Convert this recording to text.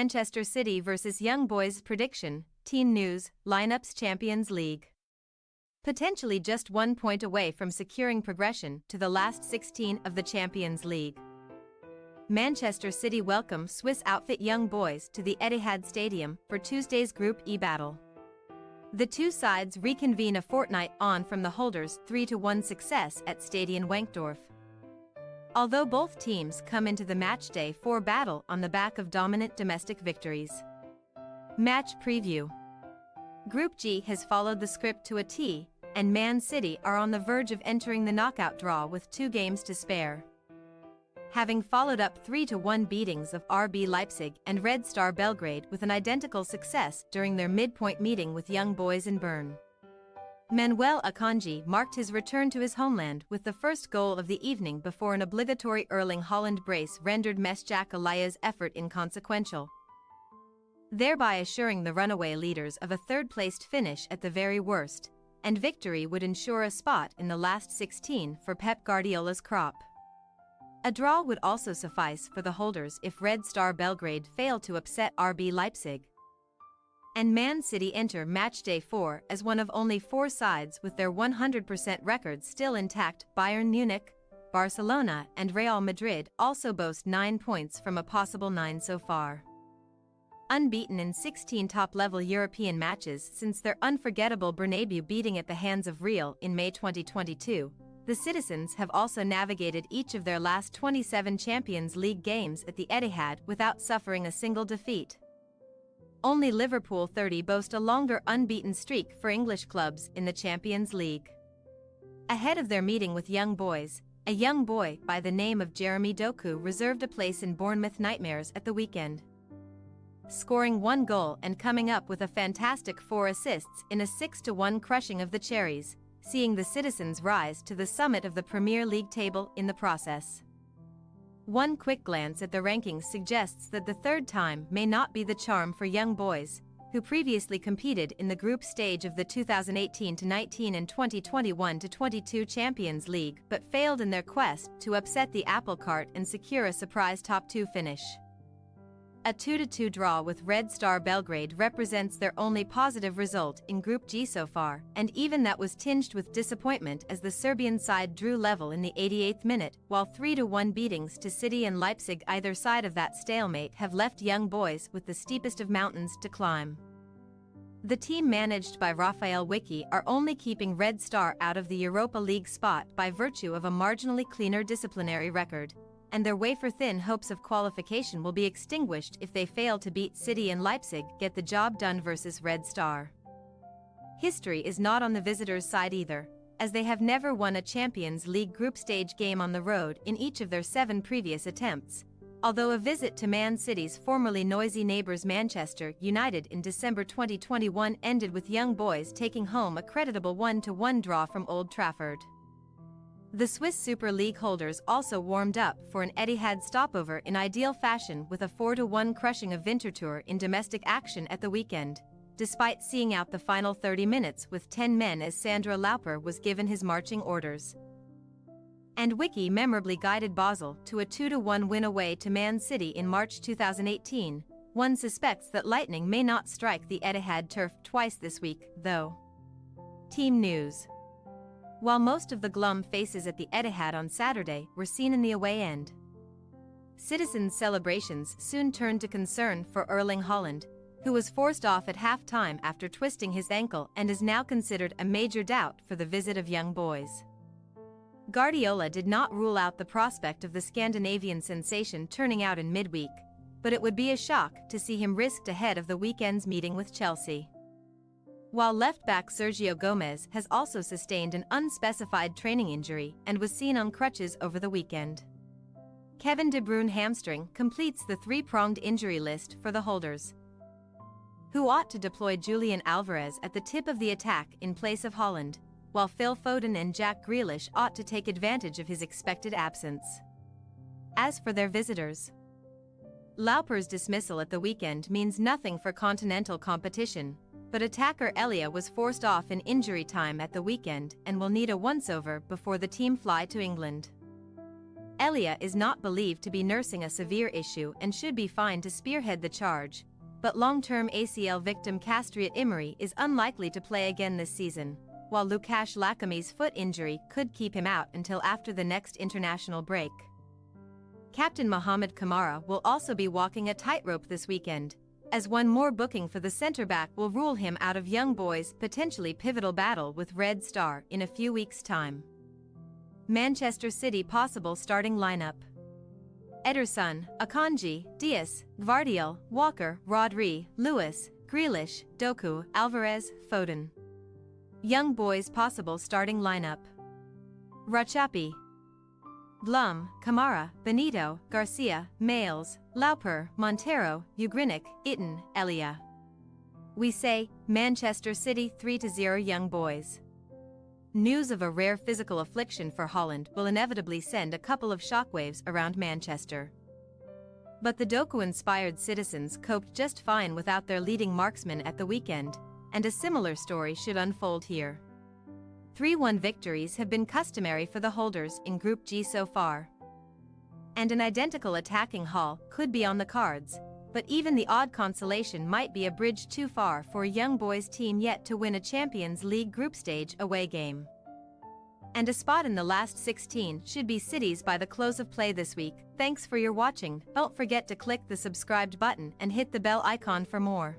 Manchester City vs Young Boys prediction, team news, lineups Champions League. Potentially just 1 point away from securing progression to the last 16 of the Champions League. Manchester City welcome Swiss outfit Young Boys to the Etihad Stadium for Tuesday's Group E battle. The two sides reconvene a fortnight on from the holders' 3-1 success at Stadion Wankdorf. Although both teams come into the matchday 4 battle on the back of dominant domestic victories. Match preview. Group G has followed the script to a T, and Man City are on the verge of entering the knockout draw with 2 games to spare. Having followed up 3-1 beatings of RB Leipzig and Red Star Belgrade with an identical success during their midpoint meeting with Young Boys in Bern. Manuel Akanji marked his return to his homeland with the first goal of the evening before an obligatory Erling Haaland brace rendered Mesjak Alaya's effort inconsequential, thereby assuring the runaway leaders of a third-placed finish at the very worst, and victory would ensure a spot in the last 16 for Pep Guardiola's crop. A draw would also suffice for the holders if Red Star Belgrade failed to upset RB Leipzig. And Man City enter matchday 4 as one of only 4 sides with their 100% records still intact. Bayern Munich, Barcelona and Real Madrid also boast 9 points from a possible 9 so far. Unbeaten in 16 top-level European matches since their unforgettable Bernabeu beating at the hands of Real in May 2022, the Citizens have also navigated each of their last 27 Champions League games at the Etihad without suffering a single defeat. Only Liverpool 30 boast a longer unbeaten streak for English clubs in the Champions League. Ahead of their meeting with Young Boys, a young boy by the name of Jeremy Doku reserved a place in Bournemouth Nightmares at the weekend, scoring 1 goal and coming up with a fantastic 4 assists in a 6-1 crushing of the Cherries, seeing the Citizens rise to the summit of the Premier League table in the process. One quick glance at the rankings suggests that the third time may not be the charm for Young Boys, who previously competed in the group stage of the 2018-19 and 2021-22 Champions League but failed in their quest to upset the apple cart and secure a surprise top 2 finish. A 2-2 draw with Red Star Belgrade represents their only positive result in Group G so far, and even that was tinged with disappointment as the Serbian side drew level in the 88th minute, while 3-1 beatings to City and Leipzig either side of that stalemate have left Young Boys with the steepest of mountains to climb. The team managed by Raphael Wicki are only keeping Red Star out of the Europa League spot by virtue of a marginally cleaner disciplinary record, and their wafer-thin hopes of qualification will be extinguished if they fail to beat City and Leipzig get the job done versus Red Star. History is not on the visitors' side either, as they have never won a Champions League group stage game on the road in each of their 7 previous attempts, although a visit to Man City's formerly noisy neighbours Manchester United in December 2021 ended with Young Boys taking home a creditable 1-1 draw from Old Trafford. The Swiss Super League holders also warmed up for an Etihad stopover in ideal fashion with a 4-1 crushing of Winterthur in domestic action at the weekend, despite seeing out the final 30 minutes with 10 men as Sandro Lauper was given his marching orders. And Wicki memorably guided Basel to a 2-1 win away to Man City in March 2018. One suspects that lightning may not strike the Etihad turf twice this week, though. Team news. While most of the glum faces at the Etihad on Saturday were seen in the away end, Citizens' celebrations soon turned to concern for Erling Haaland, who was forced off at half-time after twisting his ankle and is now considered a major doubt for the visit of Young Boys. Guardiola did not rule out the prospect of the Scandinavian sensation turning out in midweek, but it would be a shock to see him risked ahead of the weekend's meeting with Chelsea. While left-back Sergio Gomez has also sustained an unspecified training injury and was seen on crutches over the weekend. Kevin De Bruyne hamstring completes the 3-pronged injury list for the holders, who ought to deploy Julian Alvarez at the tip of the attack in place of Haaland, while Phil Foden and Jack Grealish ought to take advantage of his expected absence. As for their visitors, Lauper's dismissal at the weekend means nothing for continental competition, but attacker Elia was forced off in injury time at the weekend and will need a once-over before the team fly to England. Elia is not believed to be nursing a severe issue and should be fine to spearhead the charge, but long-term ACL victim Castriot Emery is unlikely to play again this season, while Łukasz Lakami's foot injury could keep him out until after the next international break. Captain Mohamed Kamara will also be walking a tightrope this weekend, as one more booking for the centre-back will rule him out of Young Boys' potentially pivotal battle with Red Star in a few weeks' time. Manchester City possible starting lineup: Ederson, Akanji, Dias, Gvardiol, Walker, Rodri, Lewis, Grealish, Doku, Alvarez, Foden. Young Boys possible starting lineup: Rachapi, Blum, Kamara, Benito, Garcia, Males, Lauper, Montero, Ugrinik, Itten, Elia. We say, Manchester City 3-0 Young Boys. News of a rare physical affliction for Holland will inevitably send a couple of shockwaves around Manchester. But the Doku-inspired citizens coped just fine without their leading marksman at the weekend, and a similar story should unfold here. 3-1 victories have been customary for the holders in Group G so far. And an identical attacking haul could be on the cards, but even the odd consolation might be a bridge too far for a Young Boys team yet to win a Champions League group stage away game. And a spot in the last 16 should be City's by the close of play this week. Thanks for your watching. Don't forget to click the subscribed button and hit the bell icon for more.